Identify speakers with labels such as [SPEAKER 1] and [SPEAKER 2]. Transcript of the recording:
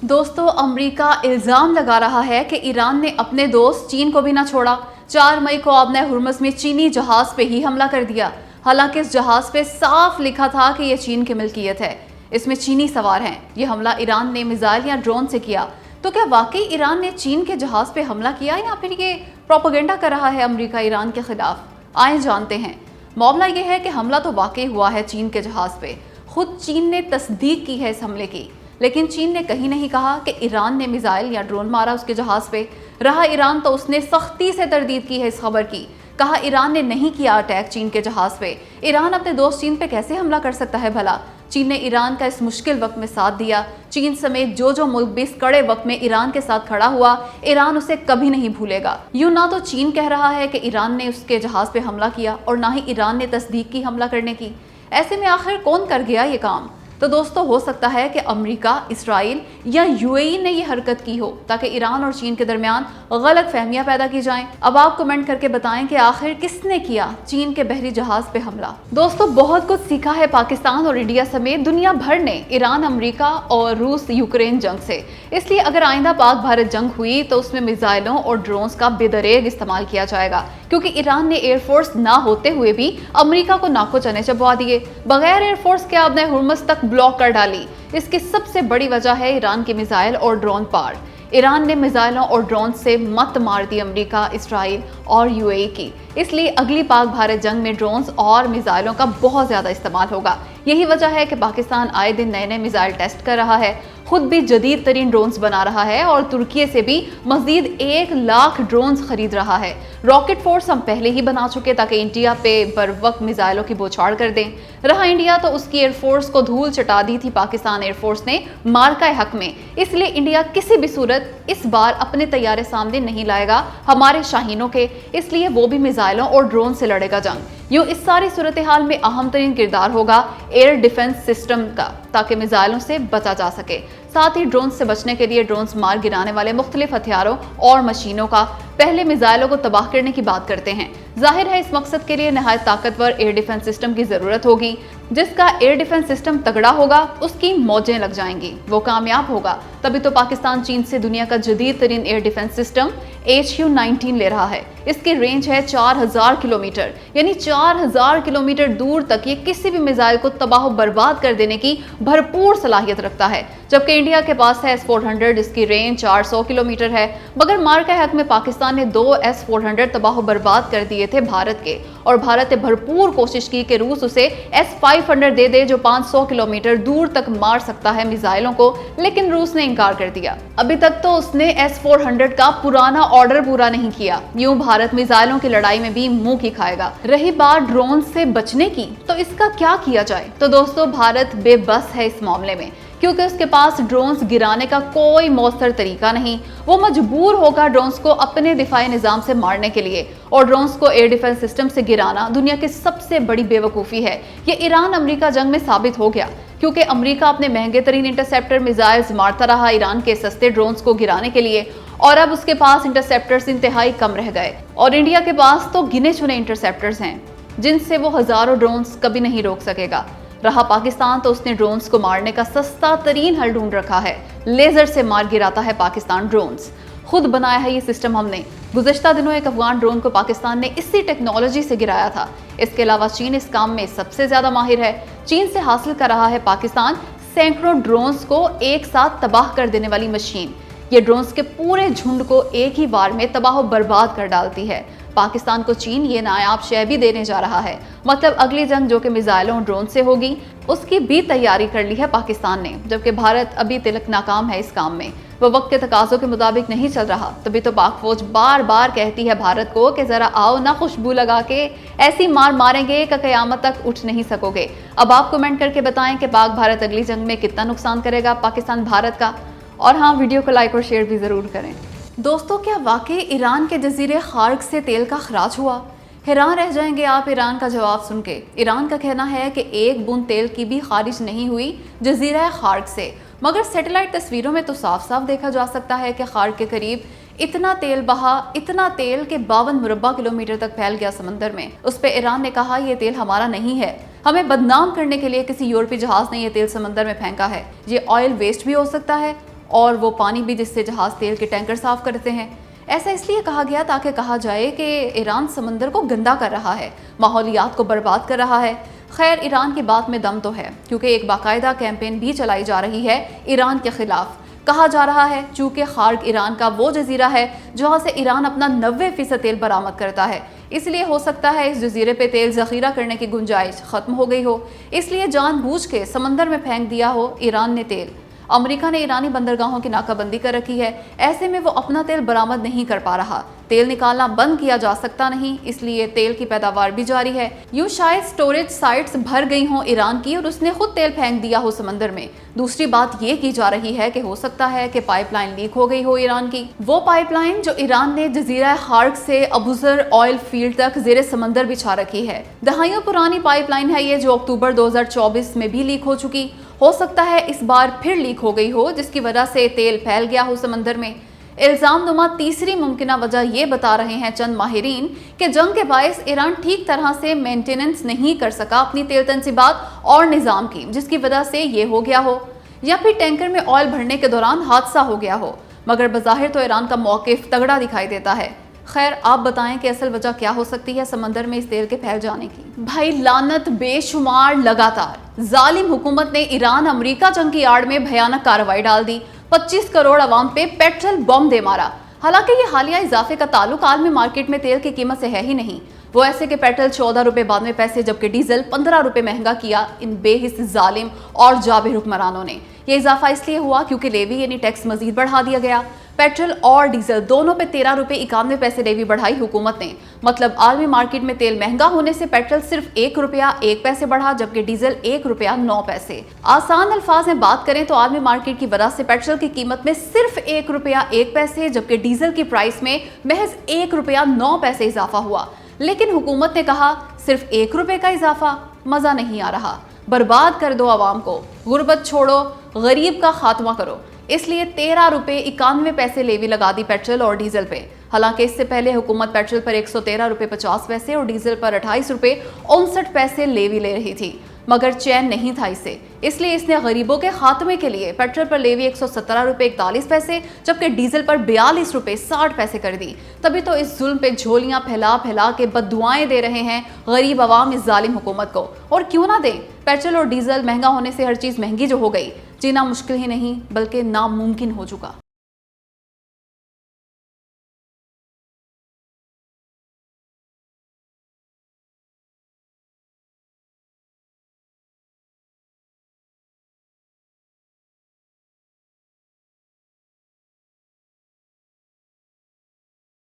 [SPEAKER 1] दोस्तों, अमेरिका इल्जाम लगा रहा है कि ईरान ने अपने दोस्त चीन को भी ना छोड़ा। 4 मई को आपने हुर्मुज़ में चीनी जहाज पे ही हमला कर दिया। हालांकि इस जहाज पे साफ लिखा था कि यह चीन की मिल्कियत है, इसमें चीनी सवार हैं। यह हमला ईरान ने मिसाइल या ड्रोन से किया। तो क्या वाकई ईरान ने चीन के जहाज पे हमला किया या फिर ये प्रोपेगेंडा कर रहा है अमेरिका ईरान के खिलाफ? आए जानते हैं। मामला यह है कि हमला तो वाकई हुआ है चीन के जहाज पे। खुद चीन ने तस्दीक की है इस हमले की, लेकिन चीन ने कहीं नहीं कहा कि ईरान ने मिसाइल या ड्रोन मारा उसके जहाज पे। रहा ईरान तो उसने सख्ती से तरदीद की है इस खबर की। कहा ईरान ने नहीं किया अटैक चीन के जहाज पे। ईरान अपने दोस्त चीन पे कैसे हमला कर सकता है भला? चीन ने ईरान का इस मुश्किल वक्त में साथ दिया। चीन समेत जो मुल्क भी इस कड़े वक्त में ईरान के साथ खड़ा हुआ, ईरान उसे कभी नहीं भूलेगा। यूं ना तो चीन कह रहा है कि ईरान ने उसके जहाज पे हमला किया और ना ही ईरान ने तस्दीक की हमला करने की। ऐसे में आखिर कौन कर गया ये काम? तो दोस्तों, हो सकता है कि अमेरिका, इसराइल या यूएई ने ये हरकत की हो ताकि ईरान और चीन के दरमियान गलत फहमियां पैदा की जाएं। अब आप कमेंट करके बताएं कि आखिर किसने किया चीन के बहरी जहाज पे हमला। दोस्तों, बहुत कुछ सीखा है पाकिस्तान और इंडिया समेत दुनिया भर ने ईरान, अमेरिका और रूस यूक्रेन जंग से। इसलिए अगर आइंदा पाक भारत जंग हुई तो उसमें मिसाइलों और ड्रोन्स का बेदरेग इस्तेमाल किया जाएगा, क्योंकि ईरान ने एयरफोर्स ना होते हुए भी अमेरिका को नाको चने चबवा दिए। बगैर एयरफोर्स के आपने हुर्मुज़ तक ब्लॉक कर डाली। इसकी सबसे बड़ी वजह है ईरान की मिसाइल और ड्रोन पार। ईरान ने मिसाइलों और ड्रोन से मत मार दी अमेरिका, इसराइल और यूएई की। इसलिए अगली पाक भारत जंग में ड्रोन्स और मिसाइलों का बहुत ज्यादा इस्तेमाल होगा। यही वजह है कि पाकिस्तान आए दिन नए नए मिसाइल टेस्ट कर रहा है, खुद भी जदीद तरीन ड्रोन्स बना रहा है और तुर्की से भी मजीद 1 लाख ड्रोन्स खरीद रहा है। रॉकेट फोर्स हम पहले ही बना चुके ताकि इंडिया पे बर वक्त मिसाइलों की बौछार कर दें। रहा इंडिया तो उसकी एयरफोर्स को धूल चटा दी थी पाकिस्तान एयरफोर्स ने मार्का हक में। इसलिए इंडिया किसी भी सूरत इस बार अपने तैयारे सामने नहीं लाएगा हमारे शाहीनों के, इसलिए वो भी मिसाइलों और ड्रोन से लड़ेगा जंग। यूं इस सारी सूरत हाल में अहम तरीन किरदार होगा एयर डिफेंस सिस्टम का, ताकि मिसाइलों से बचा जा सके। साथ ही ड्रोन से बचने के लिए ड्रोन्स मार गिराने वाले मुख्तलिफ हथियारों और मशीनों का पहले मिसाइलों को तबाह करने की बात करते हैं। जाहिर है इस मकसद के लिए नहायत ताकतवर एयर डिफेंस सिस्टम की जरूरत होगी। जिसका एयर डिफेंस सिस्टम तगड़ा होगा उसकी मौजें लग जाएंगी, वो कामयाब होगा। तभी तो पाकिस्तान चीन से दुनिया का जदीद तरीन एयर डिफेंस सिस्टम HU-19 ले रहा है। इसकी रेंज है 4000 किलोमीटर, यानी 4000 किलोमीटर दूर तक ये किसी भी मिसाइल को तबाह बर्बाद कर देने की भरपूर सलाहियत रखता है। जबकि इंडिया के पास है S-400, इसकी रेंज 400 किलोमीटर है। मगर मार्का हक में पाकिस्तान ने 2 S-400 तबाह बर्बाद कर दिए थे भारत के, और भारत ने भरपूर कोशिश की कि रूस उसे S-500 दे दे जो 500 किलोमीटर दूर तक मार सकता है मिसाइलों को, लेकिन रूस ने इनकार कर दिया। अभी तक तो उसने S-400 का पुराना ऑर्डर पूरा नहीं किया। यूं भारत मिसाइलों की लड़ाई में भी मुंह की खाएगा। रही बात ड्रोन से बचने की, तो इसका क्या किया जाए? तो दोस्तों, भारत बेबस है इस मामले में, क्योंकि उसके पास ड्रोन्स गिराने का कोई मौसर तरीका नहीं। वो मजबूर होगा ड्रोन्स को अपने दिफाई निजाम से मारने के लिए, और ड्रोन्स को एयर डिफेंस सिस्टम से गिराना दुनिया की सबसे बड़ी बेवकूफ़ी है। ये ईरान अमेरिका जंग में साबित हो गया, क्योंकि अमेरिका अपने महंगे तरीन इंटरसेप्टर मिसाइल्स मारता रहा ईरान के सस्ते ड्रोन्स को गिराने के लिए, और अब उसके पास इंटरसेप्टर्स इंतहाई कम रह गए। और इंडिया के पास तो गिने चुने इंटरसेप्टर्स हैं जिनसे वो हजारों ड्रोन्स कभी नहीं रोक सकेगा। रहा पाकिस्तान तो उसने ड्रोन्स को मारने का सस्ता तरीन हल ढूंढ रखा है। लेजर से मार गिराता है पाकिस्तान ड्रोन्स। खुद बनाया है ये सिस्टम हमने। गुज़िश्ता दिनों एक अफगान ड्रोन को पाकिस्तान ने इसी टेक्नोलॉजी से गिराया था। इसके अलावा चीन इस काम में सबसे ज्यादा माहिर है। चीन से हासिल कर रहा है पाकिस्तान सैकड़ों ड्रोन्स को एक साथ तबाह कर देने वाली मशीन। ये ड्रोन्स के पूरे झुंड को एक ही बार में तबाह बर्बाद कर डालती है। पाकिस्तान को चीन ये नायाब शय भी देने जा रहा है। मतलब अगली जंग जो कि मिसाइलों और ड्रोन से होगी, उसकी भी तैयारी कर ली है पाकिस्तान ने, जबकि भारत अभी तिलक नाकाम है इस काम में। वो वक्त के तकाजों के मुताबिक नहीं चल रहा। तभी तो पाक फौज बार बार कहती है भारत को कि जरा आओ ना खुशबू लगा के, ऐसी मार मारेंगे कि कयामत तक उठ नहीं सकोगे। अब आप कमेंट करके बताएं कि पाक भारत अगली जंग में कितना नुकसान करेगा पाकिस्तान भारत का। और हाँ, वीडियो को लाइक और शेयर भी जरूर करें। दोस्तों, क्या वाकई ईरान के जजीरे खार्क से तेल का खराज हुआ? हैरान रह जाएंगे आप ईरान का जवाब सुन के। ईरान का कहना है कि एक बूंद तेल की भी खारिज नहीं हुई जजीरा खार्क से, मगर सैटेलाइट तस्वीरों में तो साफ साफ देखा जा सकता है कि खार्क के करीब इतना तेल बहा, इतना तेल के 52 मुरब्बा किलोमीटर तक फैल गया समंदर में। उस पर ईरान ने कहा ये तेल हमारा नहीं है, हमें बदनाम करने के लिए किसी यूरोपीय जहाज ने ये तेल समंदर में फेंका है। ये ऑयल वेस्ट भी हो सकता है اور وہ پانی بھی جس سے جہاز تیل کے ٹینکر صاف کرتے ہیں۔ ایسا اس لیے کہا گیا تاکہ کہا جائے کہ ایران سمندر کو گندا کر رہا ہے، ماحولیات کو برباد کر رہا ہے۔ خیر، ایران کی بات میں دم تو ہے، کیونکہ ایک باقاعدہ کیمپین بھی چلائی جا رہی ہے ایران کے خلاف۔ کہا جا رہا ہے چونکہ خارق ایران کا وہ جزیرہ ہے جہاں سے ایران اپنا 90% تیل برآمد کرتا ہے، اس لیے ہو سکتا ہے اس جزیرے پہ تیل ذخیرہ کرنے کی گنجائش ختم ہو گئی ہو، اس لیے جان بوجھ کے سمندر میں پھینک دیا ہو ایران نے تیل۔ امریکہ نے ایرانی بندرگاہوں کی ناکہ بندی کر رکھی ہے، ایسے میں وہ اپنا تیل برآمد نہیں کر پا رہا، تیل نکالنا بند کیا جا سکتا نہیں، اس لیے تیل کی پیداوار بھی جاری ہے۔ یوں شاید سٹوریج سائٹس بھر گئی ہوں ایران کی اور اس نے خود تیل پھینک دیا ہو سمندر میں۔ دوسری بات یہ کی جا رہی ہے کہ ہو سکتا ہے کہ پائپ لائن لیک ہو گئی ہو ایران کی، وہ پائپ لائن جو ایران نے جزیرہ خارق سے ابوذر آئل فیلڈ تک زیر سمندر بچھا رکھی ہے۔ دہائیوں پرانی پائپ لائن ہے یہ، جو اکتوبر 2024 میں بھی لیک ہو چکی، ہو سکتا ہے اس بار پھر لیک ہو گئی ہو، جس کی وجہ سے تیل پھیل گیا ہو سمندر میں۔ الزام نما تیسری ممکنہ وجہ یہ بتا رہے ہیں چند ماہرین کہ جنگ کے باعث ایران ٹھیک طرح سے مینٹیننس نہیں کر سکا اپنی تیل تنصیبات اور نظام کی، جس کی وجہ سے یہ ہو گیا ہو، یا پھر ٹینکر میں آئل بھرنے کے دوران حادثہ ہو گیا ہو، مگر بظاہر تو ایران کا موقف تگڑا دکھائی دیتا ہے۔ خیر، آپ بتائیں کہ اصل وجہ کیا ہو سکتی ہے سمندر میں اس تیل کے پھیل جانے کی؟ بھائی لعنت بے شمار لگاتار ظالم حکومت نے ایران امریکہ جنگ کی آڑ میں بھیانک کارروائی ڈال دی، 25 کروڑ عوام پہ پیٹرول بم دے مارا۔ حالانکہ یہ حالیہ اضافے کا تعلق عالمی مارکیٹ میں تیل کی قیمت سے ہے ہی نہیں، وہ ایسے کہ پیٹرول 14 روپے 92 پیسے جبکہ ڈیزل 15 روپے مہنگا کیا ان بے حس ظالم اور جابر حکمرانوں نے۔ یہ اضافہ اس لیے ہوا کیونکہ لیوی یعنی ٹیکس مزید بڑھا دیا گیا۔ پیٹرول اور ڈیزل دونوں پہ 13 روپے 91 پیسے لیوی بڑھائی حکومت نے، مطلب عالمی مارکیٹ میں تیل مہنگا ہونے سے پیٹرول صرف 1 روپیہ 1 پیسے بڑھا جبکہ ڈیزل 1 روپیہ 9 پیسے۔ آسان الفاظ میں بات کریں تو عالمی مارکیٹ کی وجہ سے پیٹرول کی قیمت میں صرف 1 روپیہ 1 پیسے جبکہ ڈیزل کی پرائس میں محض 1 روپیہ 9 پیسے اضافہ ہوا۔ لیکن حکومت نے کہا صرف 1 روپے کا اضافہ، مزہ نہیں آ رہا، برباد کر دو عوام کو، غربت چھوڑو، غریب کا خاتمہ کرو، اس لیے 13 روپے 91 پیسے لیوی لگا دی پیٹرول اور ڈیزل پہ۔ حالانکہ اس سے پہلے حکومت پیٹرول پر 113 روپے 50 پیسے اور ڈیزل پر 28 روپے 59 پیسے لیوی لے رہی تھی، مگر چین نہیں تھا اسے، اس لیے اس نے غریبوں کے خاتمے کے لیے پیٹرول پر لیوی 117 روپے 41 پیسے جبکہ ڈیزل پر 42 روپے 60 پیسے کر دی۔ تبھی تو اس ظلم پہ جھولیاں پھیلا پھیلا کے بددعائیں دے رہے ہیں غریب عوام اس ظالم حکومت کو، اور کیوں نہ دیں؟ پیٹرول اور ڈیزل مہنگا ہونے سے ہر چیز مہنگی جو ہو گئی، جینا مشکل ہی نہیں بلکہ ناممکن ہو چکا۔